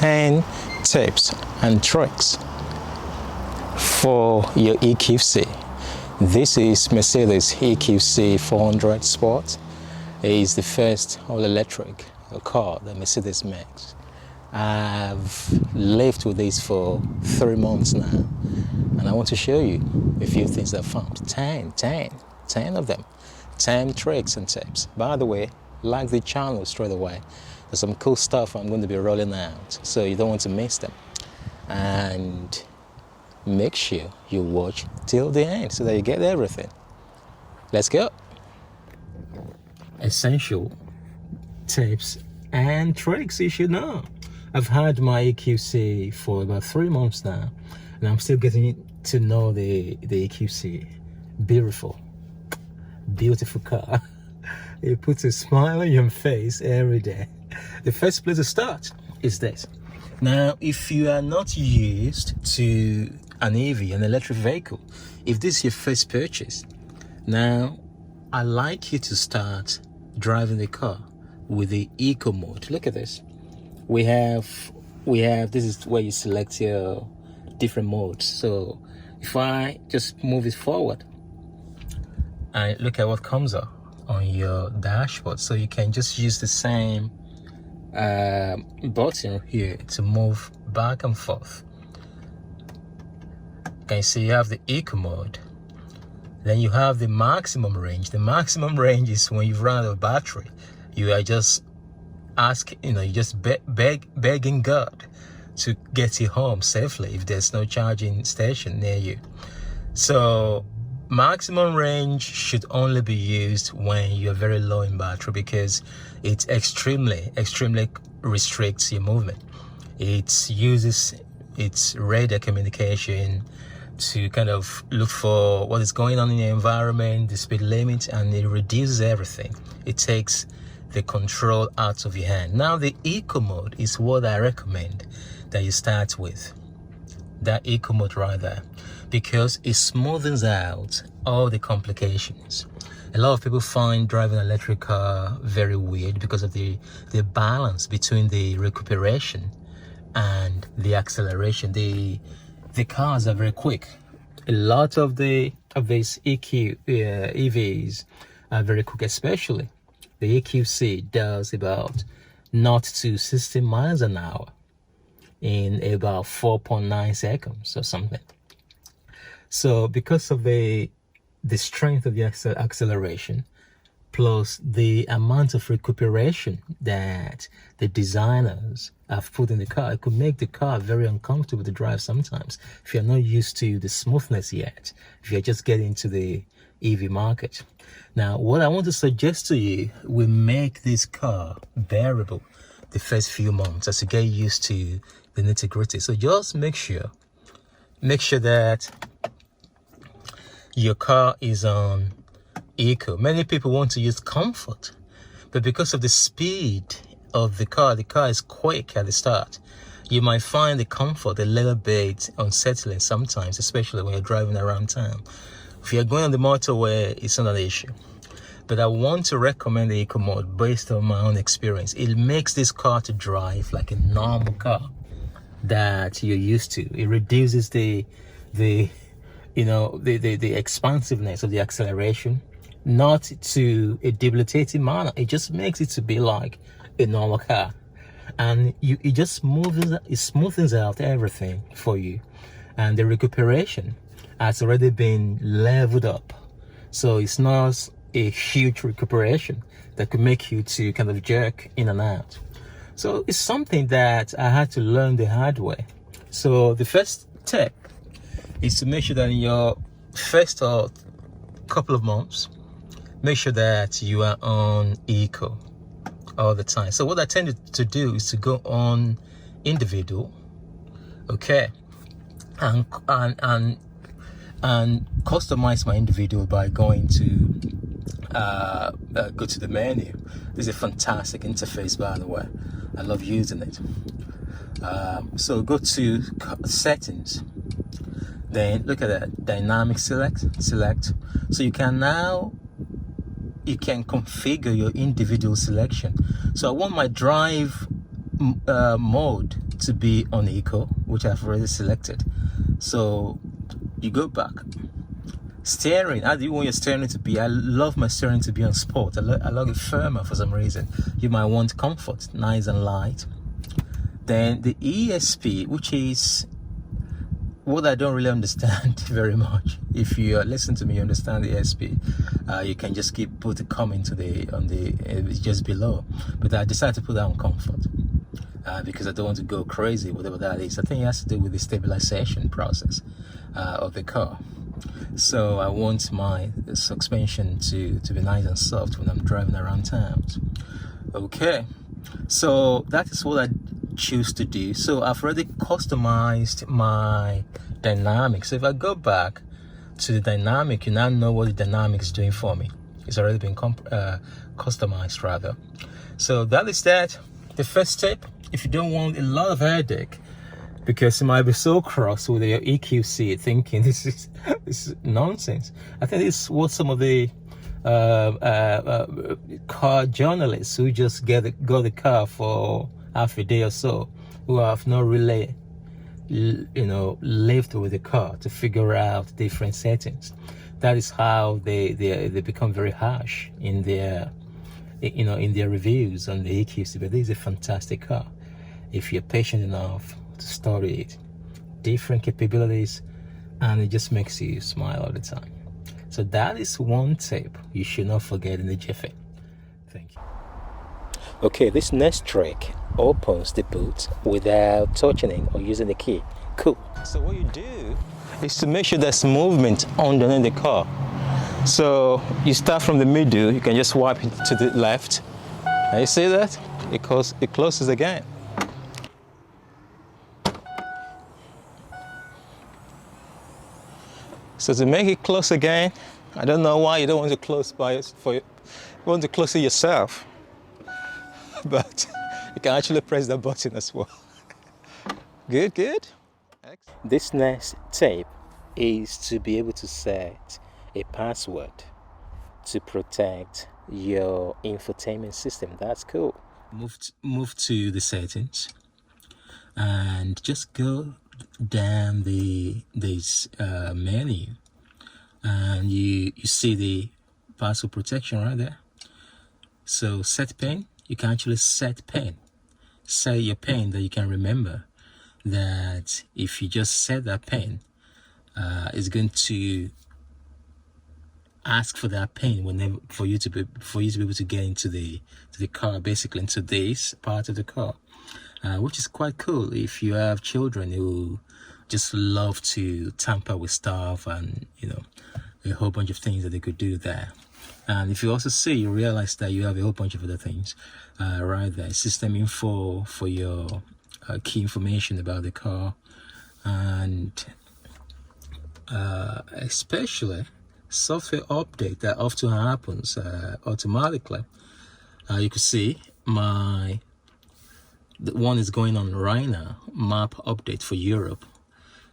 10 tips and tricks for your EQC. This is Mercedes EQC 400 Sport. It is the first all-electric car that Mercedes makes. I've lived with this for 3 months now, and I want to show you a few things I found. 10 of them. 10 tricks and tips. By the way, like the channel straight away. There's some cool stuff I'm going to be rolling out, so you don't want to miss them. And make sure you watch till the end so that you get everything. Let's go. Essential tips and tricks you should know. I've had my EQC for about 3 months now, and I'm still getting to know the EQC. Beautiful car. It puts a smile on your face every day. The first place to start is this. Now, if you are not used to an EV, an electric vehicle, if this is your first purchase, now I like you to start driving the car with the eco mode. Look at this. We have this is where you select your different modes. So if I just move it forward and look at what comes up on your dashboard, so you can just use the same button here to move back and forth. Okay, so you have the eco mode, then you have the maximum range. The maximum range is when you've run out of battery. You are just you're just begging God to get you home safely if there's no charging station near you. So maximum range should only be used when you're very low in battery, because it extremely restricts your movement. It uses its radar communication to kind of look for what is going on in the environment, the speed limit, and it reduces everything. It takes the control out of your hand. Now, the eco mode is what I recommend that you start with. That eco mode right there, because it smoothens out all the complications. A lot of people find driving an electric car very weird because of the balance between the recuperation and the acceleration. The cars are very quick. A lot of these EVs are very quick, especially the EQC does about 0 to 60 miles an hour in about 4.9 seconds or something. So because of the strength of the acceleration plus the amount of recuperation that the designers have put in the car, it could make the car very uncomfortable to drive sometimes if you're not used to the smoothness yet, if you're just getting into the EV market. Now, what I want to suggest to you will make this car bearable the first few months as you get used to the nitty-gritty. So just make sure that your car is on eco. Many people want to use comfort, but because of the speed of the car is quick at the start. You might find the comfort a little bit unsettling sometimes, especially when you're driving around town. If you're going on the motorway, it's not an issue. But I want to recommend the eco mode based on my own experience. It makes this car to drive like a normal car that you're used to. It reduces the expansiveness of the acceleration, not to a debilitating manner. It just makes it to be like a normal car, and it just smoothens out everything for you, and the recuperation has already been leveled up, so it's not a huge recuperation that could make you to kind of jerk in and out. So it's something that I had to learn the hard way. So the first tip is to make sure that in your first couple of months, make sure that you are on eco all the time. So what I tend to do is to go on individual, okay, and customize my individual by going to go to the menu. This is a fantastic interface, by the way. I love using it. So go to settings, then look at that dynamic select. So you can configure your individual selection. So I want my drive mode to be on eco, which I've already selected. So you go back. Steering, how do you want your steering to be? I love my steering to be on sport. I love it firmer for some reason. You might want comfort, nice and light. Then the ESP, which is what I don't really understand very much. If you listen to me, you understand the ESP. You can just put a comment just below. But I decided to put that on comfort because I don't want to go crazy, whatever that is. I think it has to do with the stabilization process of the car. So I want my suspension to be nice and soft when I'm driving around town. Okay, so that is what I choose to do. So I've already customized my dynamic. So if I go back to the dynamic, you now know what the dynamic is doing for me. It's already been customized rather. So that is that. The first step, if you don't want a lot of headache, because you might be so cross with your EQC thinking this is nonsense. I think this is what some of the car journalists who just got the car for half a day or so, who have not really lived with the car to figure out different settings. That is how they become very harsh in their reviews on the EQC. But this is a fantastic car if you're patient enough to study it, different capabilities, and it just makes you smile all the time. So that is one tip you should not forget in the jiffy. Thank you. Okay, this next trick opens the boot without touching it or using the key. Cool. So what you do is to make sure there's movement underneath the car. So you start from the middle, you can just swipe it to the left. Now you see that? It closes again. So to make it close again, I don't know why you don't want to close you want to close it yourself, but you can actually press that button as well. Good. This next tip is to be able to set a password to protect your infotainment system. That's cool. Move to the settings and just go down this menu, and you see the password protection right there. So set pin, you can actually set your pin that you can remember. That if you just set that pin, it's going to ask for that pin whenever for you to be able to get into the car, basically into this part of the car. Which is quite cool if you have children who just love to tamper with stuff and a whole bunch of things that they could do there. And if you also you realize that you have a whole bunch of other things right there. System info for your key information about the car, and especially software update that often happens automatically. You can see the one is going on right now, map update for Europe.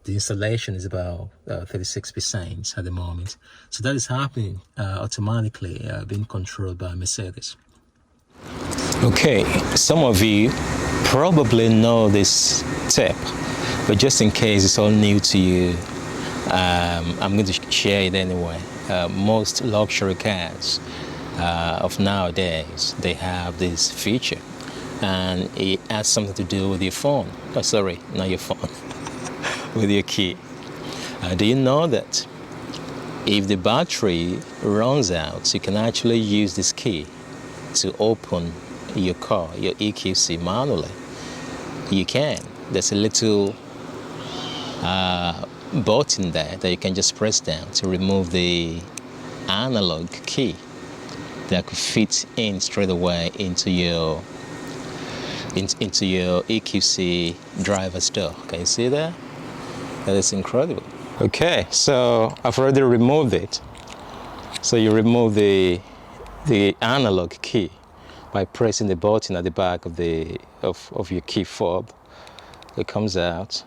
The installation is about 36% at the moment. So that is happening automatically, being controlled by Mercedes. Okay, some of you probably know this tip, but just in case it's all new to you, I'm going to share it anyway. Most luxury cars of nowadays, they have this feature. And it has something to do with your phone. Oh, sorry, not your phone, with your key. Do you know that if the battery runs out, you can actually use this key to open your car, your EQC, manually? You can. There's a little button there that you can just press down to remove the analog key that could fit in straight away into your EQC driver's door. Can you see that? That is incredible. Okay, so I've already removed it. So you remove the analog key by pressing the button at the back of your key fob. It comes out.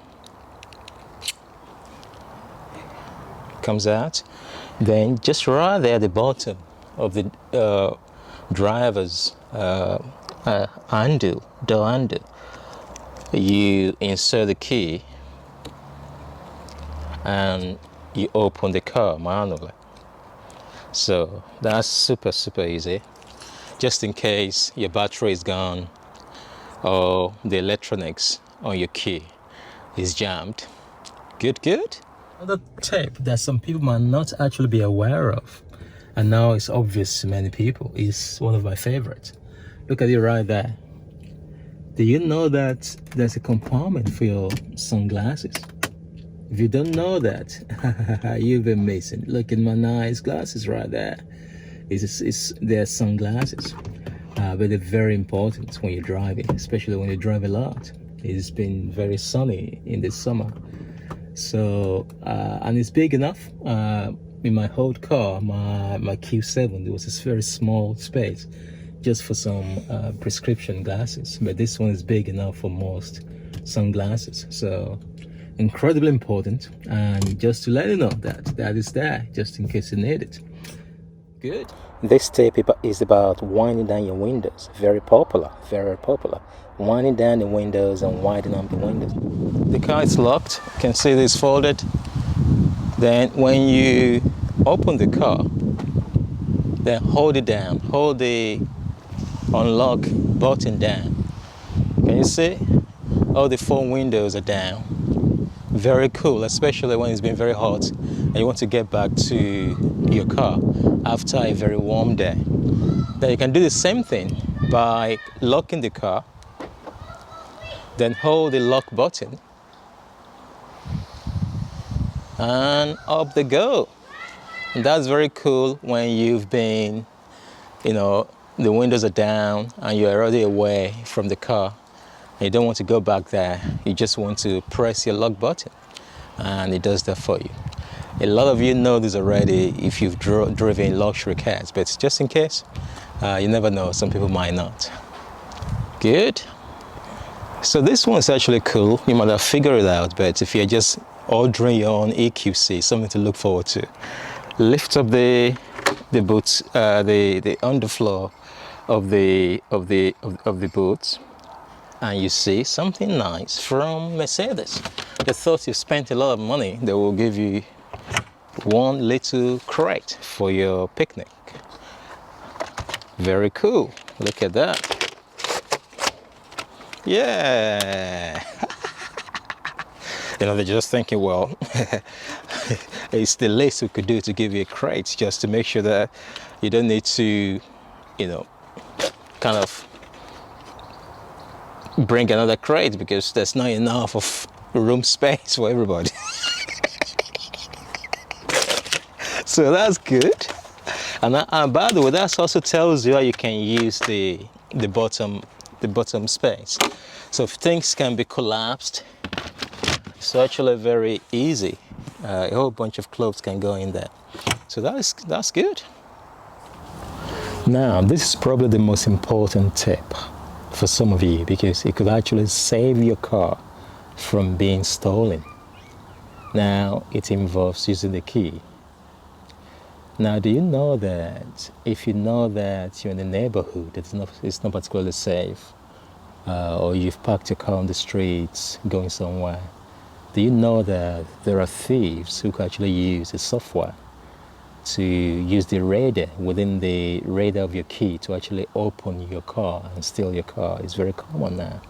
Then just right there at the bottom of the driver's door handle, you insert the key and you open the car manually. So that's super easy. Just in case your battery is gone or the electronics on your key is jammed. Good. Another tip that some people might not actually be aware of, and now it's obvious to many people, is one of my favorites. Look at it right there. Do you know that there's a compartment for your sunglasses? If you don't know that, you've been missing. Look at my nice glasses right there. They're sunglasses, but they're very important when you're driving, especially when you drive a lot. It's been very sunny in the summer. So, and it's big enough. In my old car, my Q7, there was this very small space just for some prescription glasses. But this one is big enough for most sunglasses. So, incredibly important. And just to let you know that is there, just in case you need it. Good. This tip is about winding down your windows. Very popular. Winding down the windows and winding up the windows. The car is locked. You can see this folded. Then when you open the car, then hold it down. Hold the unlock button down. Can you see? All the 4 windows are down. Very cool, especially when it's been very hot and you want to get back to your car after a very warm day. Then you can do the same thing by locking the car, then hold the lock button and up they go. And that's very cool when you've been, the windows are down and you're already away from the car. You don't want to go back there. You just want to press your lock button and it does that for you. A lot of you know this already if you've driven luxury cars, but just in case, you never know, some people might not. Good. So this one's actually cool. You might have figured it out, but if you're just ordering your own EQC, something to look forward to. Lift up the boots, the underfloor of the boots, and you see something nice from Mercedes. They thought you spent a lot of money. They will give you one little crate for your picnic. Very cool. Look at that. Yeah. They're just thinking, well, it's the least we could do to give you a crate, just to make sure that you don't need to, kind of bring another crate because there's not enough of room space for everybody. So that's good. And by the way, that also tells you how you can use the bottom space. So if things can be collapsed, it's actually very easy. A whole bunch of clothes can go in there. So that's good. Now, this is probably the most important tip for some of you because it could actually save your car from being stolen. Now, it involves using the key. Now, do you know that if you know that you're in a neighborhood it's not particularly safe, or you've parked your car on the streets going somewhere, do you know that there are thieves who can actually use the software to use the radar within the radar of your key to actually open your car and steal your car? It's very common now.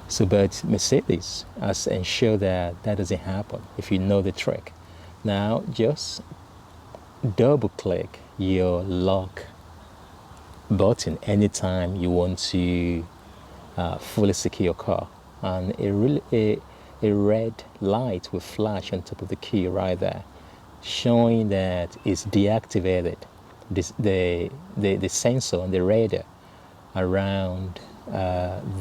So, but Mercedes has ensured that doesn't happen if you know the trick. Now, just double click your lock button anytime you want to fully secure your car, and a red light will flash on top of the key right there, showing that it's deactivated. The sensor and the radar around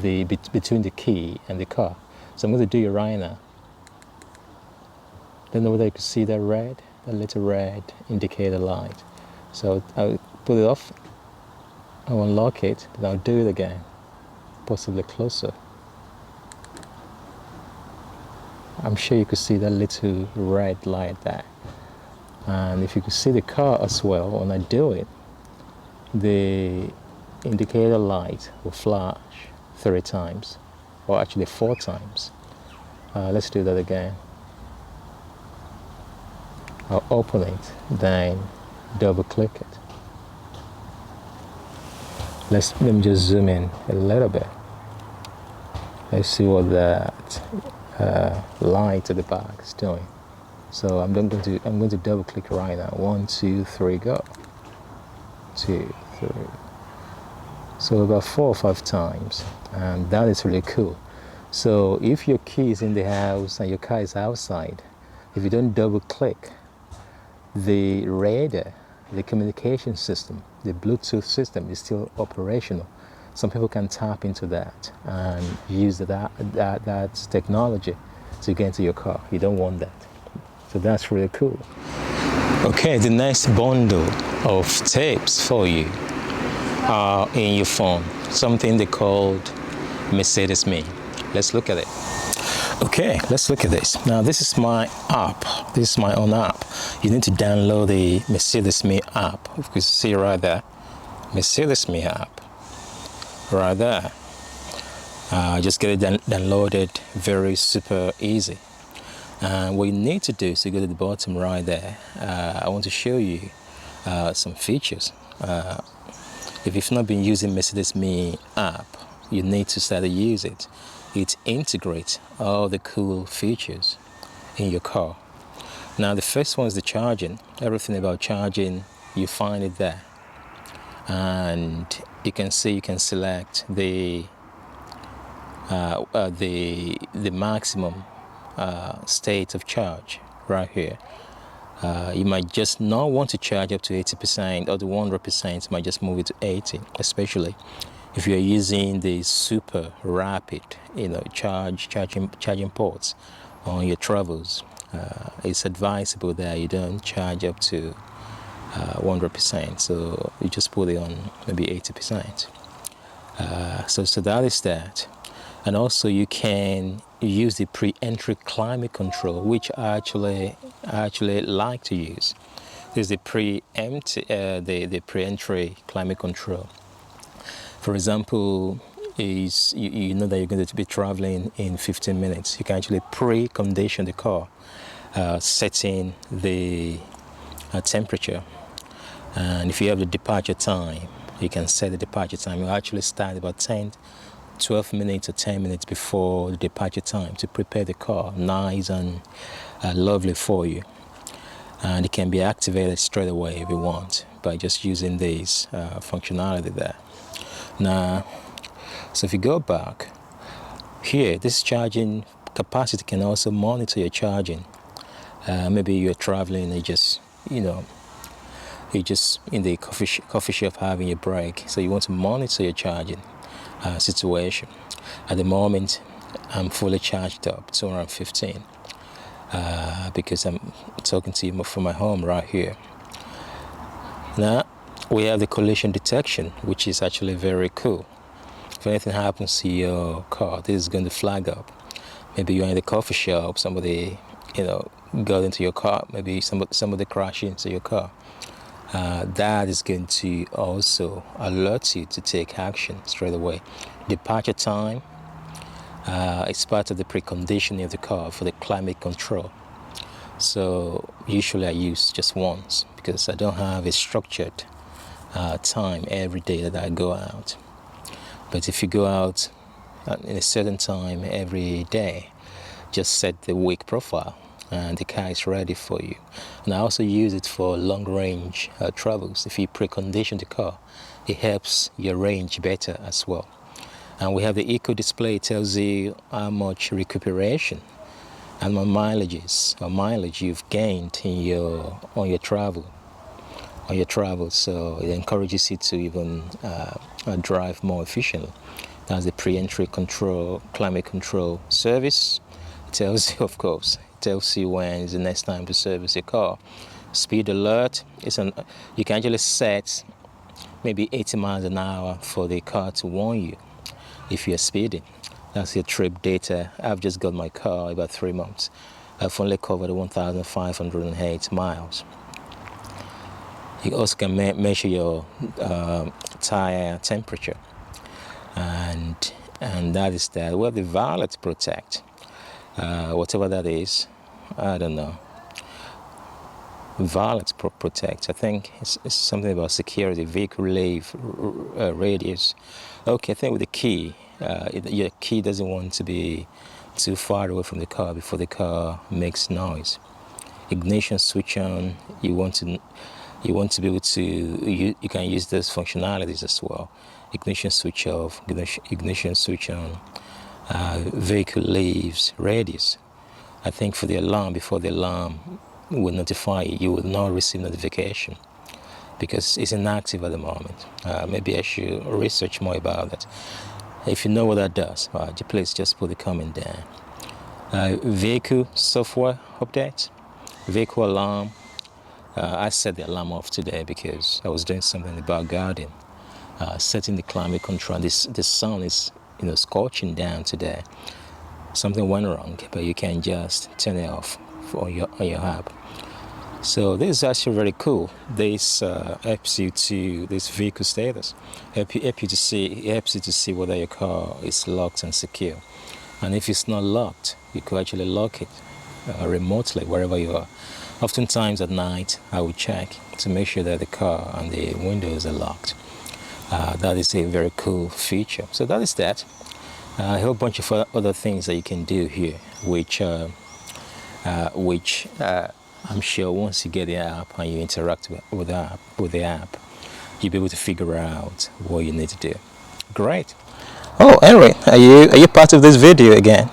between the key and the car. So I'm going to do it right now. Don't know whether you can see that little red indicator light. So I'll put it off, I'll unlock it, then I'll do it again, possibly closer. I'm sure you could see that little red light there. And if you could see the car as well, when I do it, the indicator light will flash 3 times. or actually 4 times. Let's do that again. I'll open it, then double click it. Let me just zoom in a little bit. Let's see what that light at the back is doing. So I'm going to double click right now. 1, 2, 3, go. 2, 3. So about 4 or 5 times, and that is really cool. So if your key is in the house and your car is outside, if you don't double click, the radar, the communication system, the Bluetooth system is still operational. Some people can tap into that and use that technology to get into your car. You don't want that. So that's really cool. Okay, the next bundle of tapes for you are in your phone. Something they called Mercedes Me. Let's look at it. Okay, let's look at this. Now this is my app. This is my own app. You need to download the Mercedes Me app. You can see right there. Mercedes Me app. Right there. Just get it downloaded. Very super easy. What you need to do is to go to the bottom right there. I want to show you some features. If you've not been using Mercedes Me app, you need to start to use it. It integrates all the cool features in your car. Now the first one is the charging. Everything about charging, you find it there. And you can see, you can select the maximum state of charge right here. You might just not want to charge up to 80%, or the 100% might just move it to 80, especially if you're using the super rapid, charging ports on your travels. It's advisable that you don't charge up to 100%, so you just put it on maybe 80%. So that is that. And also you can use the pre-entry climate control, which I actually like to use. This is the pre-entry climate control. For example, you know that you're going to be traveling in 15 minutes. You can actually pre-condition the car, setting the temperature. And if you have the departure time, you can set the departure time. You actually start about 12 minutes or 10 minutes before the departure time to prepare the car nice and lovely for you. And it can be activated straight away if you want by just using this functionality there. Now, so if you go back here, this charging capacity can also monitor your charging. Maybe you're traveling and you're just in the coffee shop having a break, so you want to monitor your charging situation. At the moment, I'm fully charged up, 215, because I'm talking to you from my home right here. Now, we have the collision detection, which is actually very cool. If anything happens to your car, this is going to flag up. Maybe you're in the coffee shop, somebody, got into your car, maybe somebody crashed into your car. That is going to also alert you to take action straight away. Departure time is part of the preconditioning of the car for the climate control. So usually I use just once because I don't have a structured time every day that I go out. But if you go out in a certain time every day, just set the wake profile and the car is ready for you. And I also use it for long range travels. If you precondition the car, it helps your range better as well. And we have the eco display. It tells you how much recuperation and mileage you've gained on your travel. So it encourages you to even drive more efficiently. That's the pre-entry control, climate control service. It tells you, of course, tells you when is the next time to service your car. Speed alert, you can actually set maybe 80 miles an hour for the car to warn you if you're speeding. That's your trip data. I've just got my car about 3 months. I've only covered 1,508 miles. You also can measure your tire temperature, and and that is that. We have the Valet Protect, whatever that is. I don't know. Valet Protect. I think it's something about security, vehicle leave radius. Okay, I think with the key, your key doesn't want to be too far away from the car before the car makes noise. Ignition switch on. You want to be able to. You can use those functionalities as well. Ignition switch off. Ignition switch on. Vehicle leaves radius. I think for the alarm, before the alarm will notify you, you will not receive notification because it's inactive at the moment. Maybe I should research more about that. If you know what that does, please just put the comment down. Vehicle software update, vehicle alarm. I set the alarm off today because I was doing something about garden. Setting the climate control. The sun is scorching down today. Something went wrong, but you can just turn it off on your app. So this is actually very cool. This helps you to this vehicle status. Helps you to see whether your car is locked and secure. And if it's not locked, you could actually lock it remotely wherever you are. Oftentimes at night, I will check to make sure that the car and the windows are locked. That is a very cool feature. So that is that. A whole bunch of other things that you can do here, which I'm sure once you get the app and you interact with the app, you'll be able to figure out what you need to do. Great. Oh, anyway, are you part of this video again?